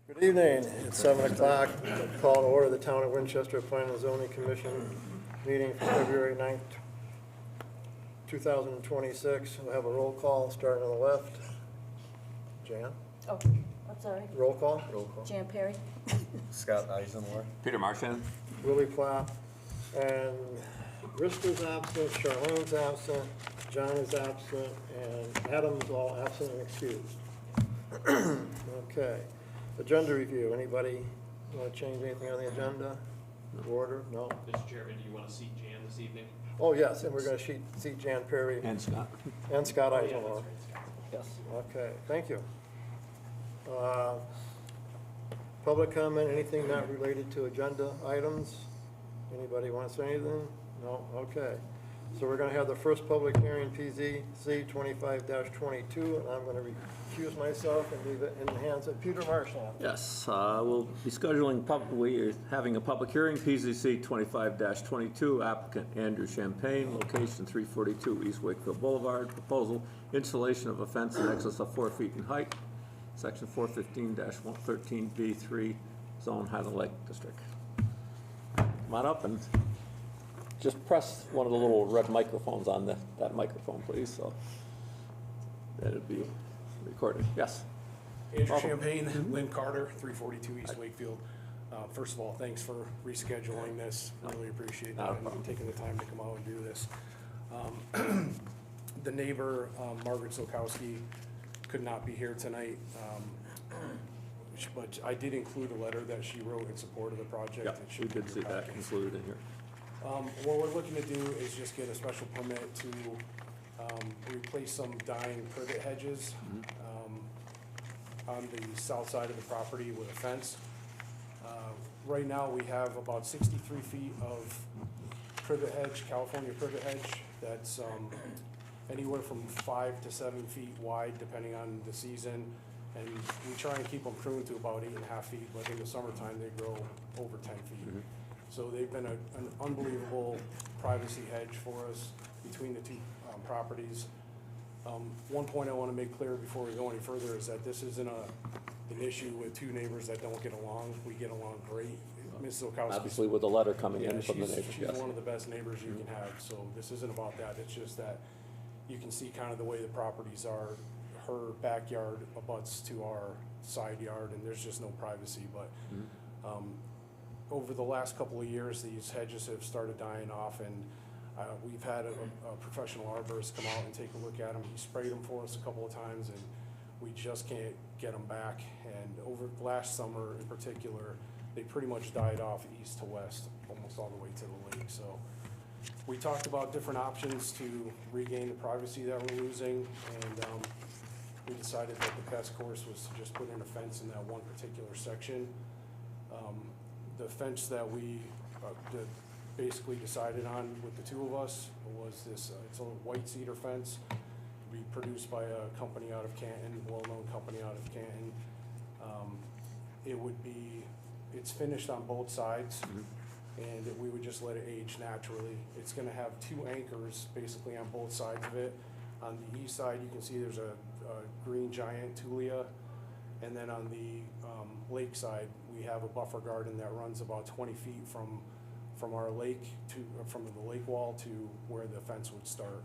Good evening. It's 7 o'clock. Call to order the Town of Winchester Planning and Zoning Commission meeting for February 9th, 2026. We'll have a roll call starting on the left. Jan? Oh, I'm sorry. Roll call? Roll call. Jan Perry? Scott Eisenhower. Peter Marchand. Willie Platt. And Rista's absent, Charlene's absent, John is absent, and Adam's all absent and excused. Okay. Agenda review. Anybody want to change anything on the agenda? Order? No? Mr. Chairman, do you want to seat Jan this evening? Oh, yes, and we're going to seat Jan Perry And Scott. and Scott Oh, yeah, Eisenhower. that's right, Scott. Yes. Okay, thank you. Public comment, anything not related to agenda items? Anybody want to say anything? No? Okay. So we're going to have the first public hearing, PZC 25-22, and I'm going to recuse myself and leave it in the hands of Peter Marchand. Yes, we'll be scheduling, we're having a public hearing, PZC 25-22, applicant Andrew Champagne, location 342 East Wakefield Boulevard, proposal, installation of a fence in excess of 4 feet in height, section 415-113B3, zone Highland Lake District. Come on up and just press one of the little red microphones on that microphone, please, so that it'd be recorded. Yes. Andrew Welcome. Champagne, Lynn Carter, 342 East Wakefield. First of all, thanks for rescheduling this. Really appreciate Not a that and problem. taking the time to come out and do this. The neighbor, Margaret Sokowski, could not be here tonight, but I did include a letter that she wrote in support of the project. Yeah, It we should be in did your see that packets. included in here. What we're looking to do is just get a special permit to replace some dying privet hedges on the south side of the property with a fence. Right now, we have about 63 feet of privet hedge, California privet hedge, that's anywhere from 5 to 7 feet wide, depending on the season. And we try and keep them pruned to about 8.5 feet, but in the summertime, they grow over 10 feet. So they've been an unbelievable privacy hedge for us between the two properties. One point I want to make clear before we go any further is that this isn't an issue with two neighbors that don't get along. We get along great. Ms. Zolkowski. Obviously with the letter coming Yeah, in from the neighbors, she's yes. one of the best neighbors you can have, so this isn't about that. It's just that you can see kind of the way the properties are. Her backyard abuts to our side yard, and there's just no privacy, but over the last couple of years, these hedges have started dying off, and we've had a professional arborist come out and take a look at them. He sprayed them for us a couple of times, and we just can't get them back. And over last summer in particular, they pretty much died off east to west, almost all the way to the lake. So we talked about different options to regain the privacy that we're losing, and we decided that the best course was to just put in a fence in that one particular section. The fence that we basically decided on with the two of us was this, it's a white cedar fence, be produced by a company out of Canton, well-known company out of Canton. It's finished on both sides, and we would just let it age naturally. It's gonna have two anchors basically on both sides of it. On the east side, you can see there's a green giant tulia, and then on the lake side, we have a buffer garden that runs about 20 feet from our lake from the lake wall to where the fence would start.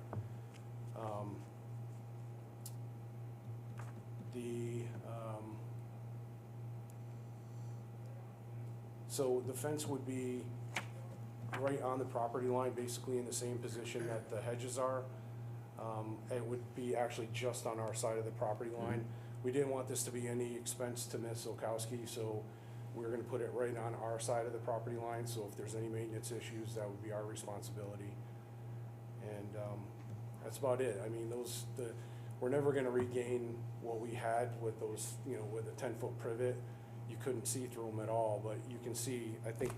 So the fence would be right on the property line, basically in the same position that the hedges are. It would be actually just on our side of the property line. We didn't want this to be any expense to Ms. Zolkowski, so we're gonna put it right on our side of the property line, so if there's any maintenance issues, that would be our responsibility. And that's about it. I mean, we're never gonna regain what we had with those, with a 10-foot privet. You couldn't see through them at all, but you can see, I think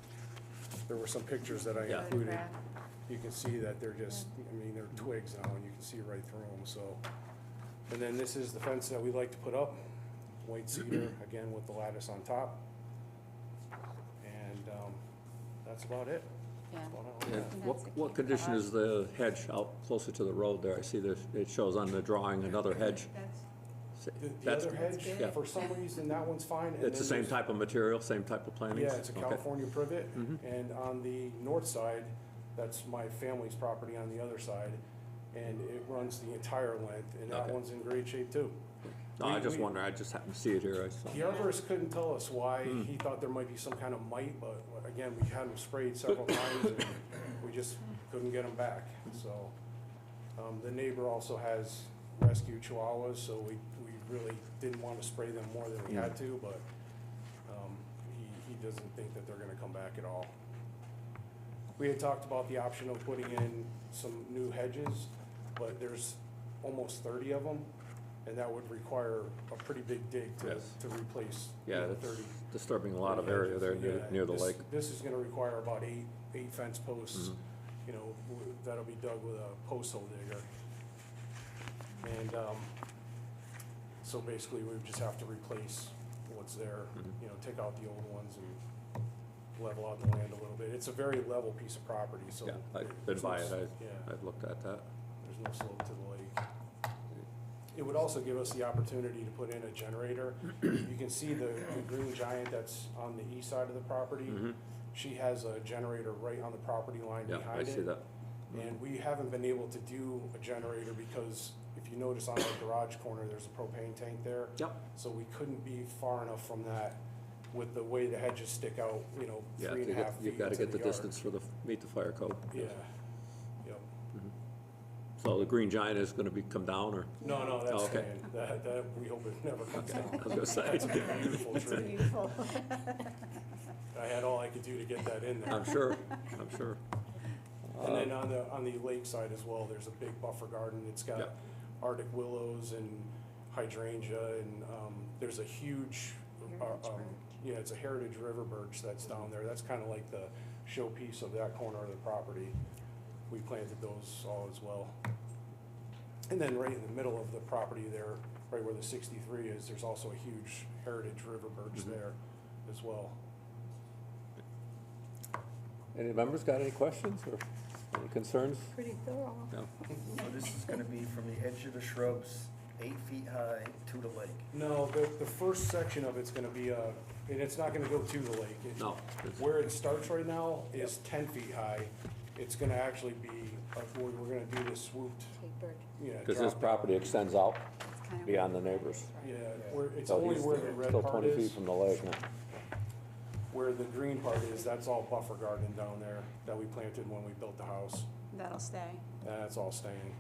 there were some pictures that I Yeah. included. You can see that they're just, they're twigs now, and you can see right through them, so. And then this is the fence that we like to put up, white cedar, again with the lattice on top. And that's about it. Yeah. That's about all I And have. what condition is the hedge out closer to the road there? I see that it shows on the drawing another hedge The That's- other hedge, Yeah. for some reason, that one's fine. and It's the then same there's- type of material, same type of plantings? Yeah, it's a Okay. California privet, Mhm. and on the north side, that's my family's property on the other side, and it runs the entire length, and that Okay. one's in great shape too. No, I We- just we- wonder, I just happened to see it here, I saw. The arborist couldn't tell us why, Hmm. he thought there might be some kind of mite, but again, we had them sprayed several times, and we just couldn't get them back, so. The neighbor also has rescue chihuahuas, so we really didn't want to spray them more than we had to, but, he doesn't think that they're gonna come back at all. We had talked about the option of putting in some new hedges, but there's almost 30 of them, and that would require a pretty big dig to, Yes. to replace, you Yeah, know, that's 30. disturbing a lot of area there near, Yeah, near the this- lake. This is gonna require about eight fence posts, Mhm. you know, that'll be dug with a post hole digger. And, so basically, we would just have to replace what's there, Mhm. you know, take out the old ones and level out the land a little bit. It's a very level piece of property, so. Yeah, I've been there's no by s- it, Yeah. I've looked at that. There's no slope to the lake. It would also give us the opportunity to put in a generator. You can see the green giant that's on the east side of the property. Mhm. She has a generator right on the property line Yeah, behind I it. see that. And we haven't been able to do a generator because if you notice on our garage corner, there's a propane tank there. Yep. So we couldn't be far enough from that with the way the hedges stick out, you know, Yeah, 3.5 feet you've got to into get the yard. distance for the, meet the fire code. Yeah, yep. So the green giant is going to be, come down, or? No, that's Oh, okay. staying. That, we hope it never comes down. I was going to say. That's a beautiful tree. Beautiful. I had all I could do to get that in there. I'm sure, I'm sure. And then on the lake side as well, there's a big buffer garden. It's got Yeah. Arctic willows and hydrangea, and there's a huge, Heritage birch. yeah, it's a heritage river birch that's down there. That's kind of like the showpiece of that corner of the property. We planted those all as well. And then right in the middle of the property there, right where the 63 is, there's also a huge heritage river birch there as well. Any members got any questions or any concerns? Pretty thorough. No? So this is gonna be from the edge of the shrubs, 8 feet high to the lake. No, the first section of it's gonna be and it's not gonna go to the lake. No. it's- Where it starts right now is 10 feet high. It's gonna actually be, we're gonna do this swooped, Big bird. yeah. Because this drop down. property extends out It's kind of beyond the where it neighbors. is, right? Yeah, it's So only he's where the red still part 20 feet is, from the lake now. where the green part is, that's all buffer garden down there that we planted when we built the house. That'll stay. That's all staying.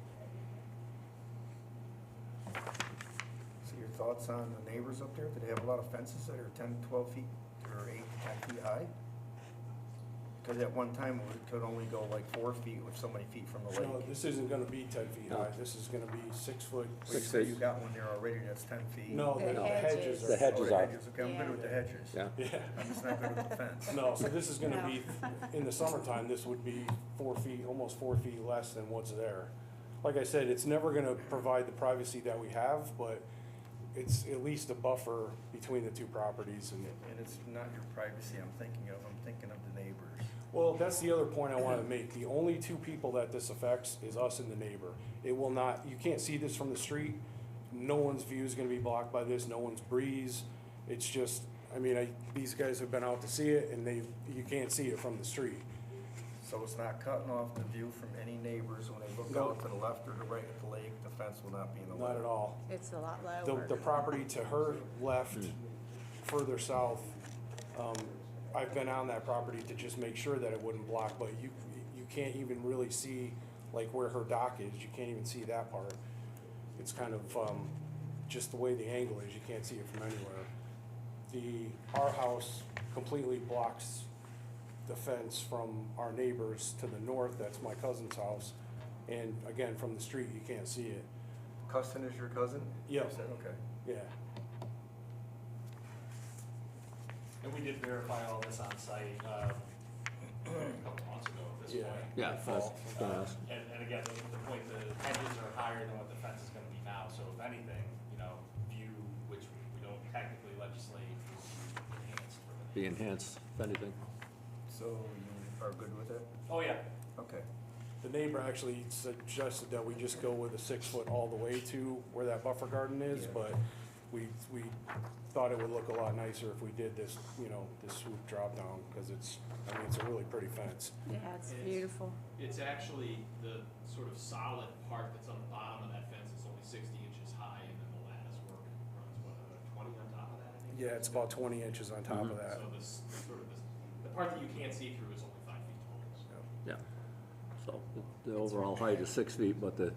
So your thoughts on the neighbors up there? Do they have a lot of fences that are 10, 12 feet or 8, 10 feet high? Because at one time, it could only go like 4 feet or so many feet from the No, lake. this isn't gonna be 10 feet No. high. This is gonna be 6 foot. Six So feet. you got one there already that's 10 feet. No, the The hedges hedges. are. The hedges Oh, the are. hedges, okay, I'm good with the Yeah. hedges. Yeah, Yeah. I'm just not good with the fence. No, so this is gonna No. be, in the summertime, this would be 4 feet, almost 4 feet less than what's there. Like I said, it's never gonna provide the privacy that we have, but it's at least a buffer between the two properties and. And it's not your privacy I'm thinking of the neighbors. Well, that's the other point I wanna make. The only two people that this affects is us and the neighbor. It will not, you can't see this from the street. No one's view is gonna be blocked by this, no one's breeze. It's just, I mean, these guys have been out to see it and you can't see it from the street. So it's not cutting off the view from any neighbors when they look No. out to the left or the right at the lake, the fence will not be in the way. Not at all. It's a lot The, lower. the property to her left, further south, I've been on that property to just make sure that it wouldn't block, but you can't even really see, like where her dock is, you can't even see that part. It's kind of, just the way the angle is, you can't see it from anywhere. Our house completely blocks the fence from our neighbors to the north, that's my cousin's house. And again, from the street, you can't see it. Custon is your cousin? Yeah. You said, okay. Yeah. And we did verify all this on site, a couple months ago at this Yeah. point. yeah, I was Fall. gonna ask. And again, the point, the hedges are higher than what the fence is gonna be now, so if anything, you know, view, which we don't technically legislate, will be enhanced for the. Be enhanced, if anything. So you are good with it? Oh, yeah, Okay. The neighbor actually suggested that we just go with a 6 foot all the way to where that buffer garden is, but we thought it would look a lot nicer if we did this, you know, this swoop drop down, because it's a really pretty fence. Yeah, it's beautiful. It's actually the sort of solid part that's on the bottom of that fence is only 60 inches high, and then the lattice work runs, what, 20 on top of that, I think? Yeah, it's about 20 inches on top of that. So this, sort of this, the part that you can't see through is only 5 feet tall. So. Yeah. So the overall height is 6 feet, but the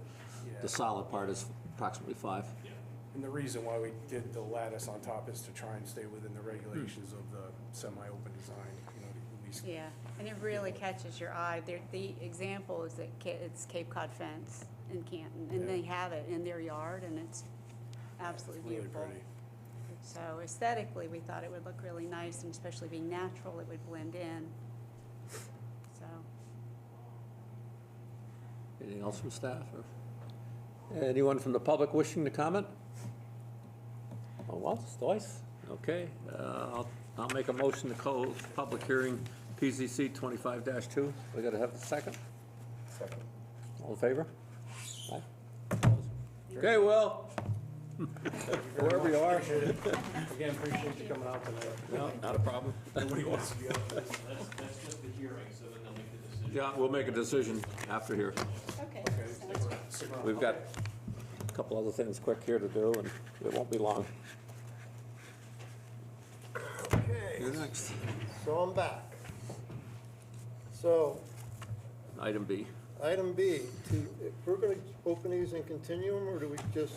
solid part is approximately 5. Yeah. And the reason why we did the lattice on top is to try and stay within the regulations of the semi-open design, you know, at least. Yeah, and it really catches your eye. The example is that it's Cape Cod fence in Canton, and they have it in their yard, and it's absolutely Really beautiful. pretty. So aesthetically, we thought it would look really nice, and especially being natural, it would blend in. So, Anything else from staff? Or anyone from the public wishing to comment? Oh, well, Stoyce? Okay, I'll make a motion to close public hearing PZC 25-2. We gotta have a second? Second. All in favor? Aye. Okay, Will. Wherever you are. Again, appreciate you coming out tonight. No, not a problem. Nobody wants to be out there. That's just the hearing, so then they'll make the decision. Yeah, we'll make a decision after here. okay. Stick around. We've got a couple other things quick here to do, and it won't be long. Okay, You're next. so I'm back. So, Item B. item B, if we're gonna open these and continue them, or do we just,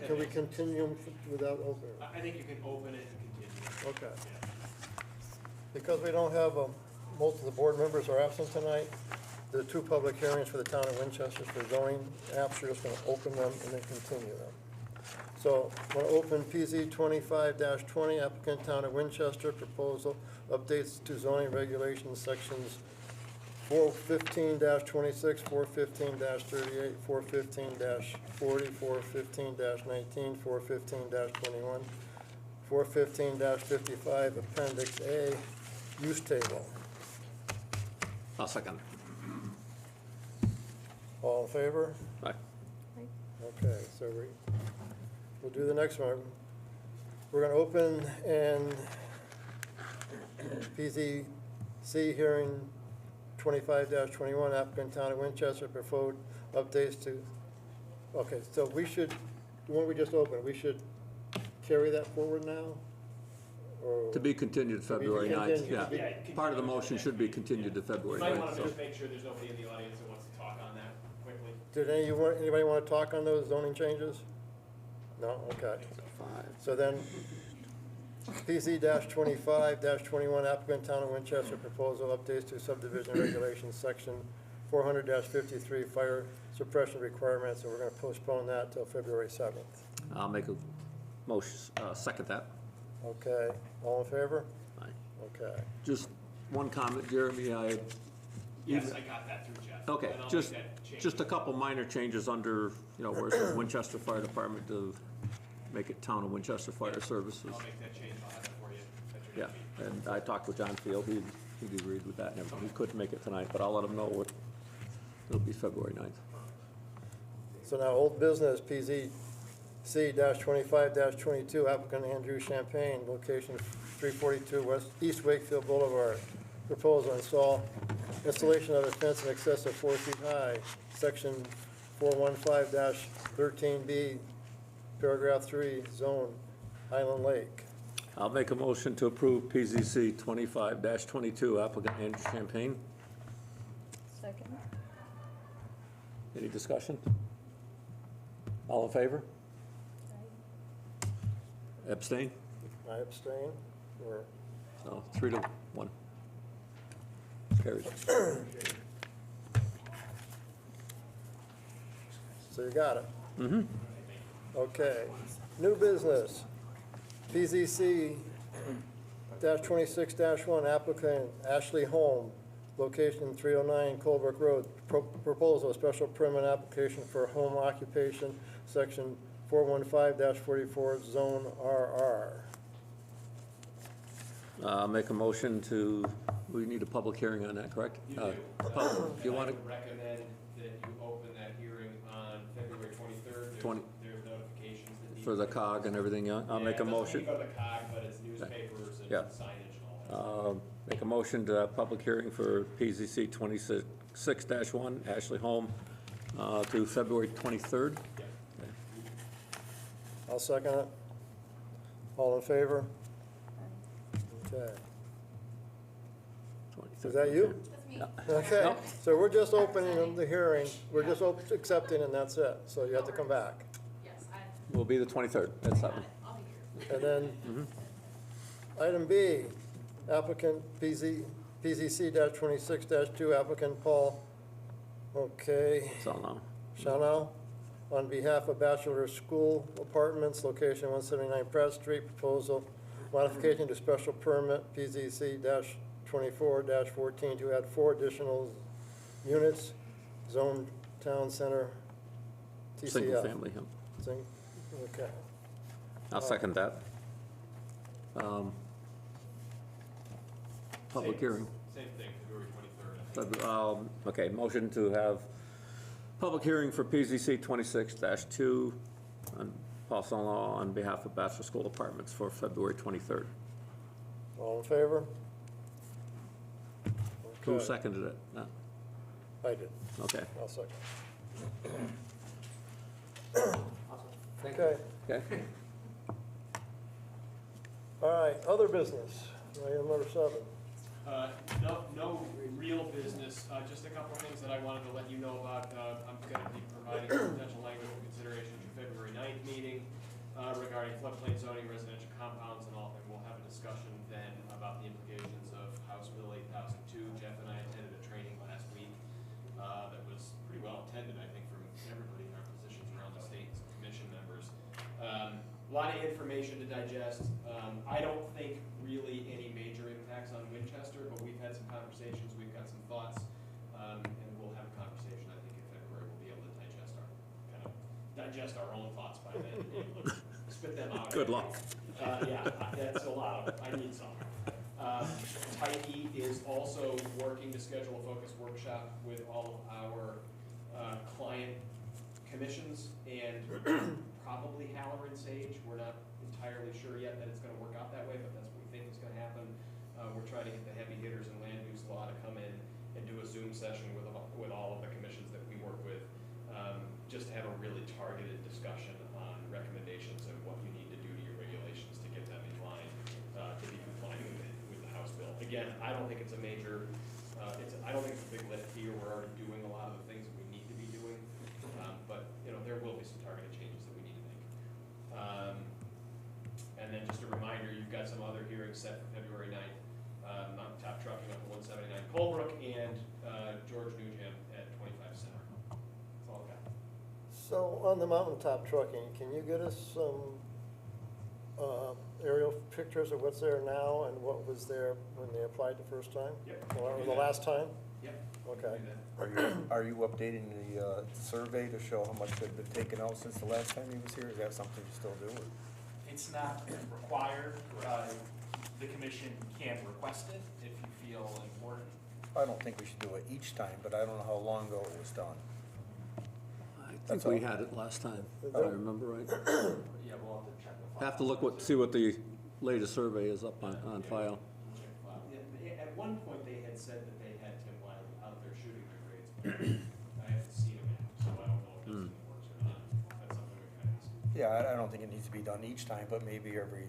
can we continue them without opening? I think you can open it and continue. Okay. Yeah. Because we don't have, most of the board members are absent tonight, the two public hearings for the town of Winchester for zoning apps, you're just gonna open them and then continue them. So, I'm gonna open PZ 25-20, applicant town of Winchester, proposal, updates to zoning regulations, sections 415-26, 415-38, 415-40, 415-19, 415-21, 415-55, Appendix A, use table. I'll second. All in favor? Aye. Okay, so we'll do the next one. We're gonna open and PZC hearing 25-21, applicant town of Winchester, proposed updates to, okay, so we should, the one we just opened, we should carry that forward now? Or To be continued February 9th, continued. yeah. Yeah, Part of the motion should be continued to February You might want 9th, to so. just make sure there's nobody in the audience that wants to talk on that quickly. did anybody want to talk on those zoning changes? No, okay. So then, PZ-25-21, applicant town of Winchester, proposal updates to subdivision regulations, section 400-53, fire suppression requirements, and we're gonna postpone that till February 7th. I'll make a motion, second that. Okay, all in favor? Aye. Okay. Just one comment, Jeremy, Yes, I got that through Jeff. okay, And I'll just, make that change. just a couple minor changes under, you know, where it says Winchester Fire Department to make it Town of Winchester Fire Services. I'll make that change, I'll have that for you at your Yeah, next meeting. and I talked with John Field, he agreed with that and everything. He couldn't make it tonight, but I'll let him know what, it'll be February 9th. So now, old business, PZC-25-22, applicant Andrew Champagne, location 342 East Wakefield Boulevard. Proposal installation of a fence in excess of 4 feet high, section 415-13B, paragraph 3, zone, Highland Lake. I'll make a motion to approve PZC 25-22, applicant Andrew Champagne. Second. Any discussion? All in favor? Abstain? I abstain, or, No, 3-1. Carried. so you got it? Mm-hmm. Okay, new business, PZC-26-1, applicant Ashley Holm, location 309 Colebrook Road, proposal, special permit application for home occupation, section 415-44, zone RR. Make a motion to, we need a public hearing on that, correct? You do. Do you want I to, would recommend that you open that hearing on February 23rd. There's notifications that need. For the COG and everything, I'll make a motion. Yeah, it doesn't go to COG, but it's newspapers and Yeah. signage and all that. Make a motion to have public hearing for PZC 26-1 Ashley Home to February 23rd. Yeah. I'll second it. All in favor? Okay. 23rd. Is that you? That's me. Okay, No. so we're just opening the hearing, we're just accepting and that's it, so you have to come back. Yes, Will be the 23rd at 7. I'll be here. And then, item B, applicant PZC-26-2 applicant Paul, okay, That's all now. Chanel, on behalf of Bachelor School Apartments, location 179 Pratt Street, proposal modification to special permit PZC-24-14 to add 4 additional units, zone town center, TCF. Single family, yeah. Okay. I'll second that. Public hearing. Same thing, February 23rd. Okay, motion to have public hearing for PZC 26-2 on Paul Sonlaw on behalf of Bachelor School Apartments for February 23rd. All in favor? Who Okay. seconded it? No. I did, Okay, I'll second. Okay, okay. all right, other business, item number 7. No real business, just a couple things that I wanted to let you know about. I'm gonna be providing potential language for consideration for February 9th meeting, regarding floodplain zoning, residential compounds and all, and we'll have a discussion then about the implications of House Bill 8002. Jeff and I attended a training last week, that was pretty well attended, I think, from everybody in our positions around the state, commission members. A lot of information to digest. I don't think really any major impacts on Winchester, but we've had some conversations, we've got some thoughts, and we'll have a conversation, I think, in February, we'll be able to digest our own thoughts by then, and be able to spit them out. Good luck. Yeah, that's a lot of, I need some. Tyke is also working to schedule a focus workshop with all of our client commissions and probably Halloran Sage. We're not entirely sure yet that it's gonna work out that way, but that's what we think is gonna happen. We're trying to get the heavy hitters in land use law to come in and do a Zoom session with all of the commissions that we work with, just to have a really targeted discussion on recommendations and what you need to do to your regulations to get them in line, to be compliant with the House bill. Again, I don't think it's a major, I don't think it's a big lift here. We're already doing a lot of the things that we need to be doing, but, there will be some targeted changes that we need to make. And then just a reminder, you've got some other hearings set for February 9th. Mountaintop Trucking up at 179 Colebrook and George Newjam at 25 Center. That's all I've got. So on the mountaintop trucking, can you get us some aerial pictures of what's there now and what was there when they applied the first time? Yep. Or the last time? Yep. Okay. Do that. Are you updating the survey to show how much had been taken out since the last time he was here? Is that something you still do? Or? It's not required, the commission can request it if you feel important. I don't think we should do it each time, but I don't know how long ago it was done. I think That's we all. had it last time, if I remember right. Yeah, we'll have to check the file. Have to look see what the latest survey is up on file. Check the file. Yeah, at one point, they had said that they had Tim Wiley out there shooting their grades, but I haven't seen him yet, so I don't know if that's in the works or not. That's something we can ask. Yeah, I don't think it needs to be done each time, but maybe every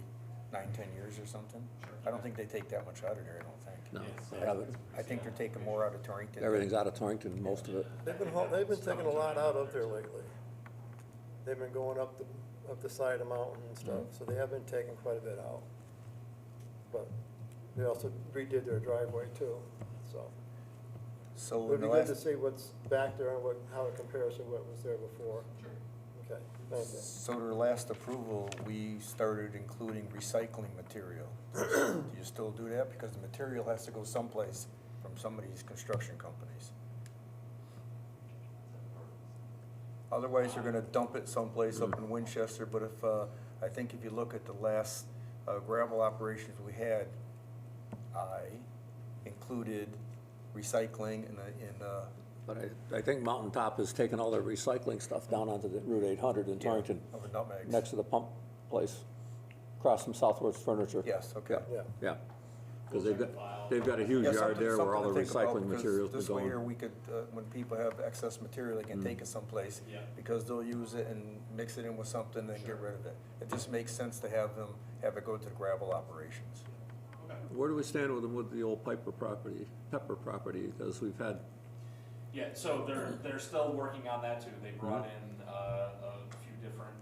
9-10 years or something. Sure. I don't think they take that much out of there, I don't think. No, Yes. they haven't. I think they're taking more out of Torrington. Everything's out of Torrington, most of it. They've been taking a lot out of there lately. They've been going up the side of the mountain and stuff, so they have been taking quite a bit out. But they also redid their driveway too, so. So It would in be the good to last, see what's back there and how it compares to what was there before. Sure. Okay, thank you. so their last approval, we started including recycling material. Do you still do that? Because the material has to go someplace from some of these construction companies. Otherwise, they're gonna dump it someplace up in Winchester, but if, I think if you look at the last gravel operations we had, I included recycling in But I think Mountaintop has taken all their recycling stuff down onto the Route 800 in Torrington, Over nutmegs. next to the pump place, across from Southwest Furniture. Yes, okay. Yeah. Yeah, because they've got a huge Yeah, yard there where all the something to think about, recycling because materials been This way here, going. we could, when people have excess material, they can take it someplace. Yeah. Because they'll use it and mix it in with something and get rid of it. It just makes sense to have it go to the gravel operations. Okay. Where do we stand with them with the old Pepper property, because we've had, Yeah, so they're still working on that too. They brought in a few different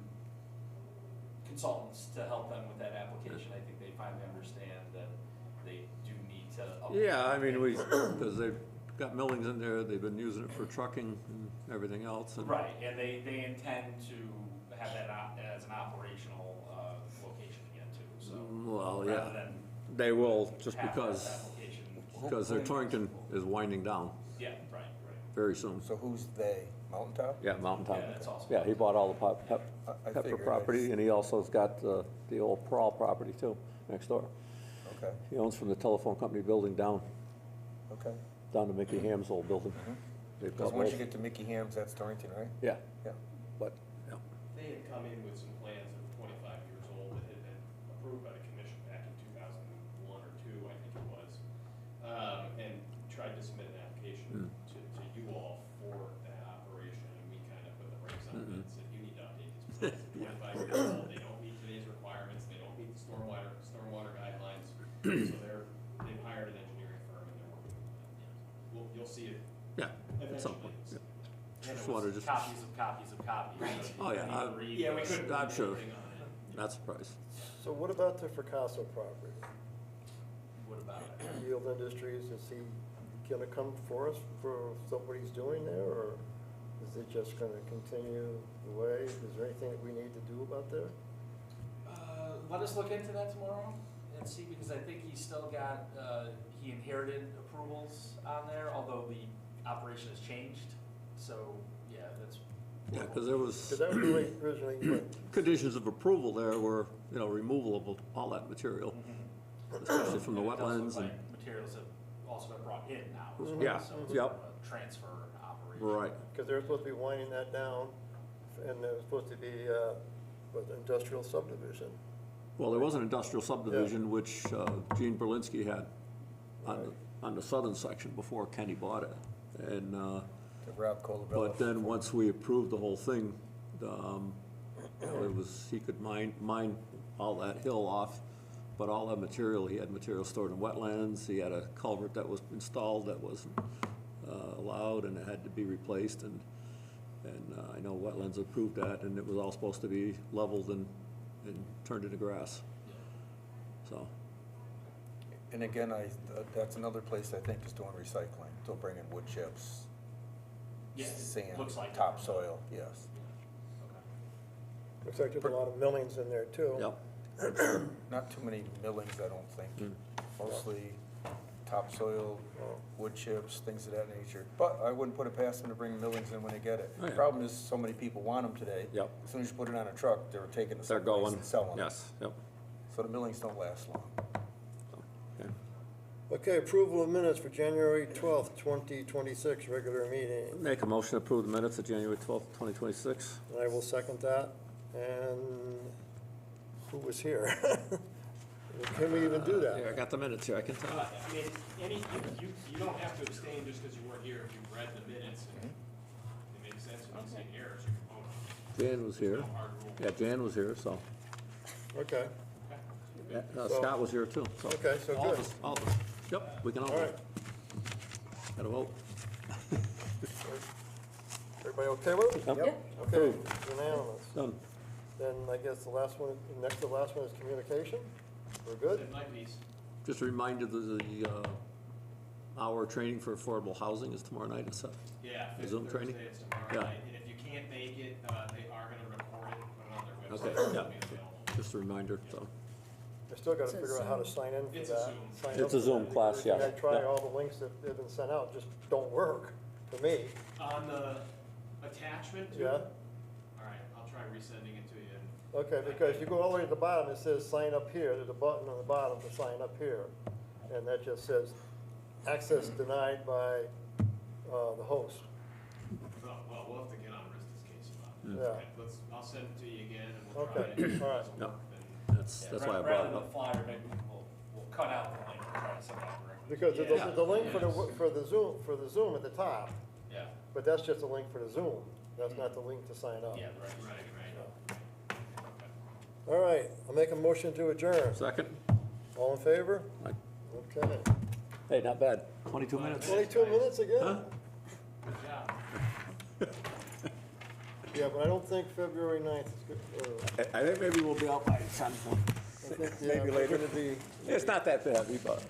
consultants to help them with that application. I think they finally understand that they do need to. yeah, I mean, because they've got millings in there, they've been using it for trucking and everything else. And Right, and they intend to have that as an operational location again too, so. Well, rather yeah, than they will, just half-ass because application. their Torrington is winding down Yeah, right. very soon. So who's they? Mountaintop? Yeah, Mountaintop. Yeah, that's awesome. Yeah, he bought all the I Pepper figured property, and he also's got the old Pearl property too, next door. Okay, He owns from the telephone company building down okay. to Mickey Ham's old building. They Because bought once both. you get to Mickey Ham's, that's Torrington, right? Yeah, Yeah. but, yeah. They had come in with some plans that were 25 years old that had been approved by the commission back in 2001 or 2, I think it was, and tried to submit an application to you all for that operation, and we kind of put the brakes on it and said, you need to update these plans. They're 25 years old, they don't meet today's requirements, they don't meet the stormwater guidelines, so they've hired an engineering firm and they're working with them. You'll see it Yeah, at some eventually. point. Yeah. And Just it wanted was to- copies of copies of copies. Right. So Oh, you yeah, couldn't even read Yeah, we the- couldn't I'm read sure. anything on it. Not surprised. So what about the Fracasso property? What about it? Yield Industries, is he gonna come for us for what he's doing there, or is it just gonna continue the way? Is there anything that we need to do about there? Let us look into that tomorrow and see, because I think he's still got, he inherited approvals on there, although the operation has changed. So, yeah, that's. Yeah, because there was, Because that was the way originally went. conditions of approval there were, removal of all that material, especially from the And it does look wetlands and, like materials have also been brought in now as well. Yeah, So it's yep. sort of a transfer operation. right. Because they're supposed to be winding that down, and there was supposed to be, industrial subdivision. Well, there was an industrial subdivision which Gene Berlinski had on the southern section before Kenny bought it. And, To Rob Colabella. but then once we approved the whole thing, it was, he could mine all that hill off, but all that material, he had material stored in wetlands, he had a culvert that was installed that wasn't allowed, and it had to be replaced, and I know wetlands approved that, and it was all supposed to be leveled and turned into grass. So, And again, that's another place I think is doing recycling. They'll bring in wood chips, Yeah, sand, looks like it. topsoil, yes. Looks like there's a lot of millings in there too. yep. Not too many millings, I don't think. Mm. Mostly topsoil, wood chips, things of that nature. But I wouldn't put it past them to bring millings in when they get it. Oh, yeah. Problem is, so many people want them today. Yep. As soon as you put it on a truck, they're taking it They're someplace going, and selling it. yes, yep. So the millings don't last long. Okay. Okay, approval of minutes for January 12th, 2026, regular meeting. Make a motion to approve the minutes of January 12th, 2026. And I will second that. And who was here? Can we even do Here, I that? got the minutes here, I can tell. I mean, you don't have to abstain just because you weren't here if you read the minutes and it makes sense, if you see errors, you can vote. Jan was here. No hard rule. Yeah, Jan was here, so. Okay, Yeah, So- Scott was here too, so. Okay, so All of good. us, all of us. Yep, we can all all right. vote. Got to vote. Everybody okay with it? Yep. Okay, unanimous. Done. Then I guess the last one, next to the last one is communication. We're good? And my piece. Just a reminder that the hour training for affordable housing is tomorrow night at 7. Yeah, The fifth Zoom training? Thursday is tomorrow Yeah. night, and if you can't make it, they are gonna record it, put it on their website. Okay, It'll yeah. be available. Just a reminder, so. I still gotta figure out how to sign in for that. It's a Zoom. Sign It's up a for Zoom that, class, because yeah. I tried Yeah. all the links that have been sent out, just don't work for me. On the attachment to it? Yeah. All right, I'll try resending it to you. Okay, because you go all the way to the bottom, it says sign up here, there's a button on the bottom to sign up here. And that just says access denied by, the host. Well, we'll have to get on Rista's case about it. Yeah. Okay, I'll send it to you again and we'll try Okay, it. If it all right. doesn't No. work, then- That's why I brought Rather it than up. the flyer, maybe we'll cut out the link and try to send that directly. Because Yeah. the link for the Zoom at the top, Yeah, but that's just a link for the Zoom. That's not the link to sign up. yeah, right. Right. All right, I'll make a motion to adjourn. Second? All in favor? Aye. Okay. Hey, not bad. 22 minutes. 22 minutes Huh? again? Good job. Yeah, but I don't think February 9th is good. I think maybe we'll be out by 10. I think, yeah, Maybe we're later. gonna be, It's not that bad, we thought.